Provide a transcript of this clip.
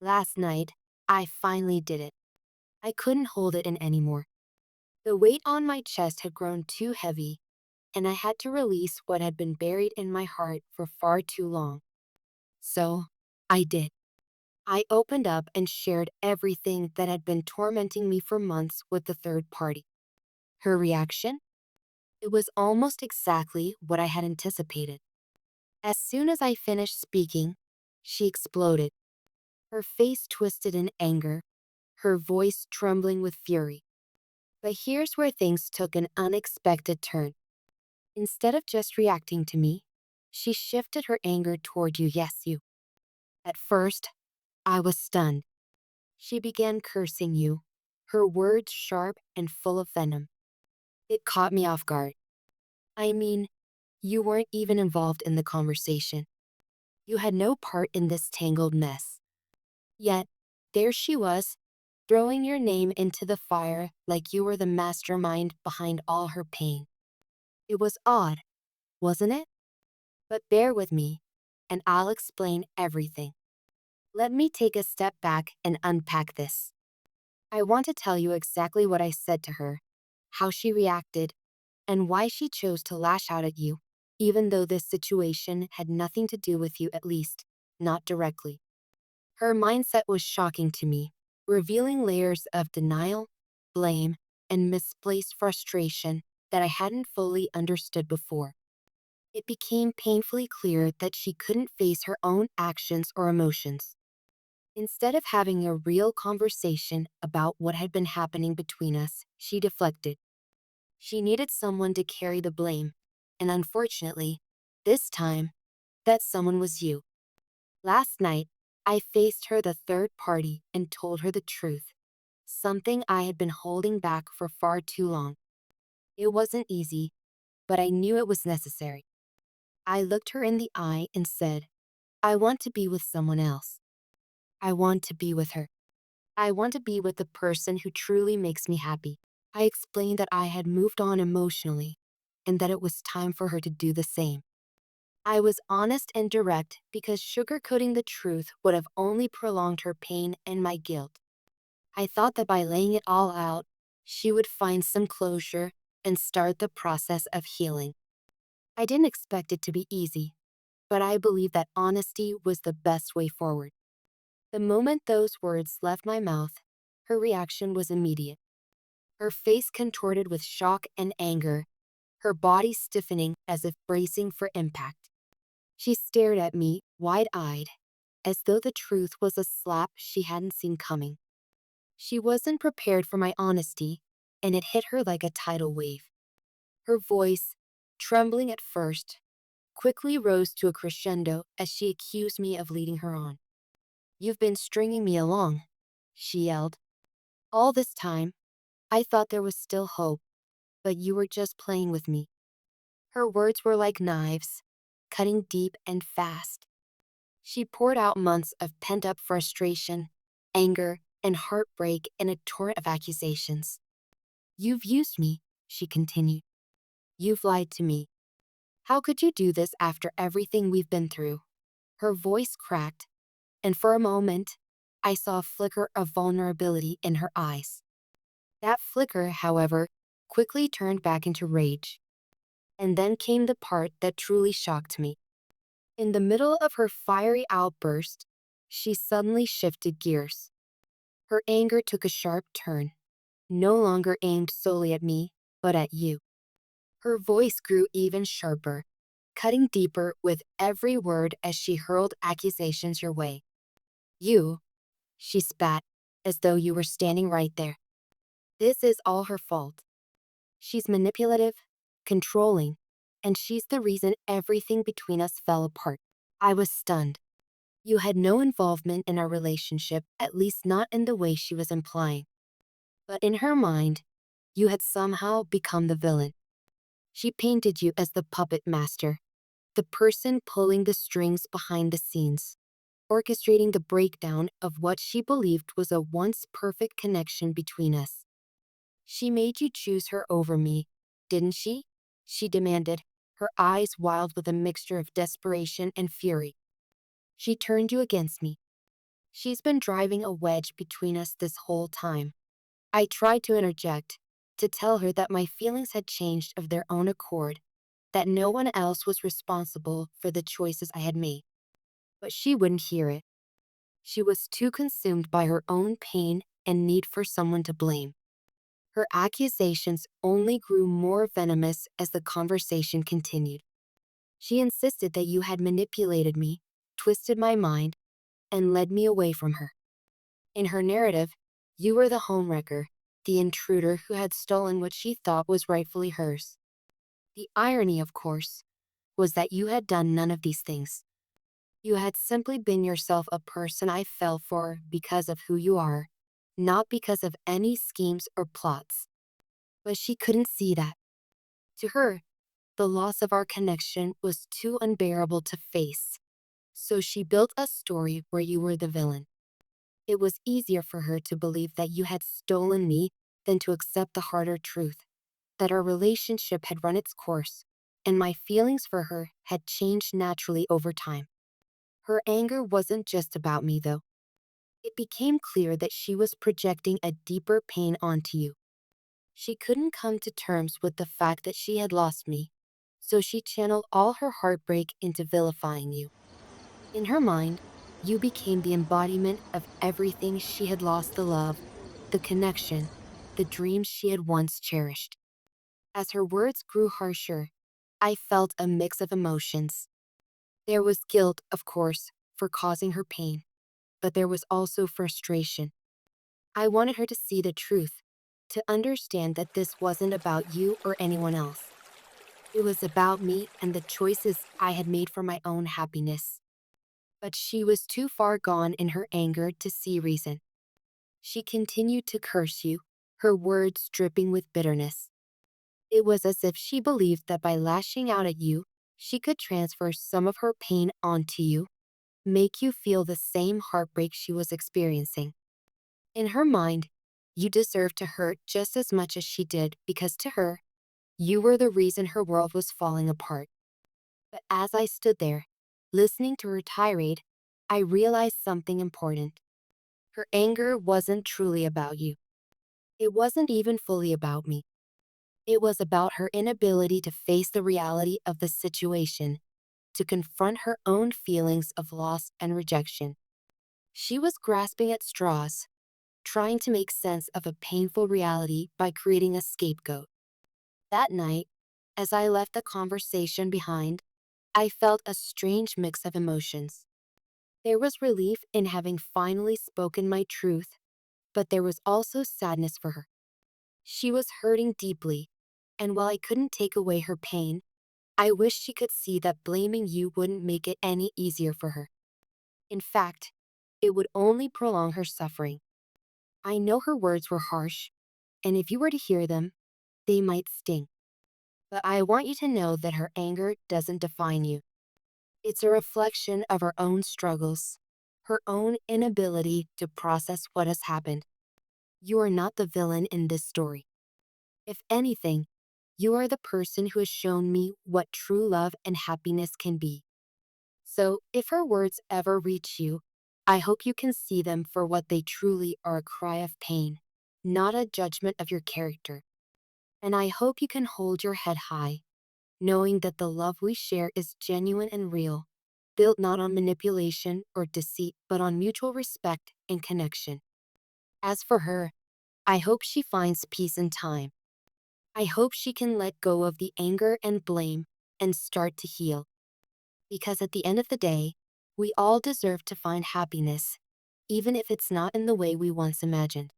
Last night, I finally did it. I couldn't hold it in anymore. The weight on my chest had grown too heavy, and I had to release what had been buried in my heart for far too long. So, I did. I opened up and shared everything that had been tormenting me for months with the third party. Her reaction? It was almost exactly what I had anticipated. As soon as I finished speaking, she exploded, her face twisted in anger, her voice trembling with fury. But here's where things took an unexpected turn. Instead of just reacting to me, she shifted her anger toward you, yes, you. At first, I was stunned. She began cursing you, her words sharp and full of venom. It caught me off guard. I mean, you weren't even involved in the conversation. You had no part in this tangled mess. Yet, there she was, throwing your name into the fire like you were the mastermind behind all her pain. It was odd, wasn't it? But bear with me, and I'll explain everything. Let me take a step back and unpack this. I want to tell you exactly what I said to her, how she reacted, and why she chose to lash out at you, even though this situation had nothing to do with you, at least, not directly. Her mindset was shocking to me, revealing layers of denial, blame, and misplaced frustration that I hadn't fully understood before. It became painfully clear that she couldn't face her own actions or emotions. Instead of having a real conversation about what had been happening between us, she deflected. She needed someone to carry the blame, and unfortunately, this time, that someone was you. Last night, I faced her, the third party, and told her the truth, something I had been holding back for far too long. It wasn't easy, but I knew it was necessary. I looked her in the eye and said, I want to be with someone else. I want to be with her. I want to be with the person who truly makes me happy. I explained that I had moved on emotionally and that it was time for her to do the same. I was honest and direct because sugarcoating the truth would have only prolonged her pain and my guilt. I thought that by laying it all out, she would find some closure and start the process of healing. I didn't expect it to be easy, but I believed that honesty was the best way forward. The moment those words left my mouth, her reaction was immediate. Her face contorted with shock and anger, her body stiffening as if bracing for impact. She stared at me, wide-eyed, as though the truth was a slap she hadn't seen coming. She wasn't prepared for my honesty, and it hit her like a tidal wave. Her voice, trembling at first, quickly rose to a crescendo as she accused me of leading her on. You've been stringing me along, she yelled. All this time, I thought there was still hope, but you were just playing with me. Her words were like knives, cutting deep and fast. She poured out months of pent-up frustration, anger, and heartbreak in a torrent of accusations. You've used me, she continued. You've lied to me. How could you do this after everything we've been through? Her voice cracked, and for a moment, I saw a flicker of vulnerability in her eyes. That flicker, however, quickly turned back into rage. And then came the part that truly shocked me. In the middle of her fiery outburst, she suddenly shifted gears. Her anger took a sharp turn, no longer aimed solely at me, but at you. Her voice grew even sharper, cutting deeper with every word as she hurled accusations your way. You, she spat, as though you were standing right there. This is all her fault. She's manipulative, controlling, and she's the reason everything between us fell apart. I was stunned. You had no involvement in our relationship, at least not in the way she was implying. But in her mind, you had somehow become the villain. She painted you as the puppet master, the person pulling the strings behind the scenes, orchestrating the breakdown of what she believed was a once perfect connection between us. She made you choose her over me, didn't she? She demanded, her eyes wild with a mixture of desperation and fury. She turned you against me. She's been driving a wedge between us this whole time. I tried to interject, to tell her that my feelings had changed of their own accord, that no one else was responsible for the choices I had made. But she wouldn't hear it. She was too consumed by her own pain and need for someone to blame. Her accusations only grew more venomous as the conversation continued. She insisted that you had manipulated me, twisted my mind, and led me away from her. In her narrative, you were the homewrecker, the intruder who had stolen what she thought was rightfully hers. The irony, of course, was that you had done none of these things. You had simply been yourself, a person I fell for because of who you are, not because of any schemes or plots. But she couldn't see that. To her, the loss of our connection was too unbearable to face. So she built a story where you were the villain. It was easier for her to believe that you had stolen me than to accept the harder truth, that our relationship had run its course, and my feelings for her had changed naturally over time. Her anger wasn't just about me, though. It became clear that she was projecting a deeper pain onto you. She couldn't come to terms with the fact that she had lost me, so she channeled all her heartbreak into vilifying you. In her mind, you became the embodiment of everything she had lost: the love, the connection, the dreams she had once cherished. As her words grew harsher, I felt a mix of emotions. There was guilt, of course, for causing her pain, but there was also frustration. I wanted her to see the truth, to understand that this wasn't about you or anyone else. It was about me and the choices I had made for my own happiness. But she was too far gone in her anger to see reason. She continued to curse you, her words dripping with bitterness. It was as if she believed that by lashing out at you, she could transfer some of her pain onto you, make you feel the same heartbreak she was experiencing. In her mind, you deserved to hurt just as much as she did, because to her, you were the reason her world was falling apart. But as I stood there, listening to her tirade, I realized something important. Her anger wasn't truly about you. It wasn't even fully about me. It was about her inability to face the reality of the situation, to confront her own feelings of loss and rejection. She was grasping at straws, trying to make sense of a painful reality by creating a scapegoat. That night, as I left the conversation behind, I felt a strange mix of emotions. There was relief in having finally spoken my truth, but there was also sadness for her. She was hurting deeply, and while I couldn't take away her pain, I wished she could see that blaming you wouldn't make it any easier for her. In fact, it would only prolong her suffering. I know her words were harsh, and if you were to hear them, they might sting. But I want you to know that her anger doesn't define you. It's a reflection of her own struggles, her own inability to process what has happened. You are not the villain in this story. If anything, you are the person who has shown me what true love and happiness can be. So, if her words ever reach you, I hope you can see them for what they truly are: a cry of pain, not a judgment of your character. And I hope you can hold your head high, knowing that the love we share is genuine and real, built not on manipulation or deceit, but on mutual respect and connection. As for her, I hope she finds peace in time. I hope she can let go of the anger and blame and start to heal. Because at the end of the day, we all deserve to find happiness, even if it's not in the way we once imagined.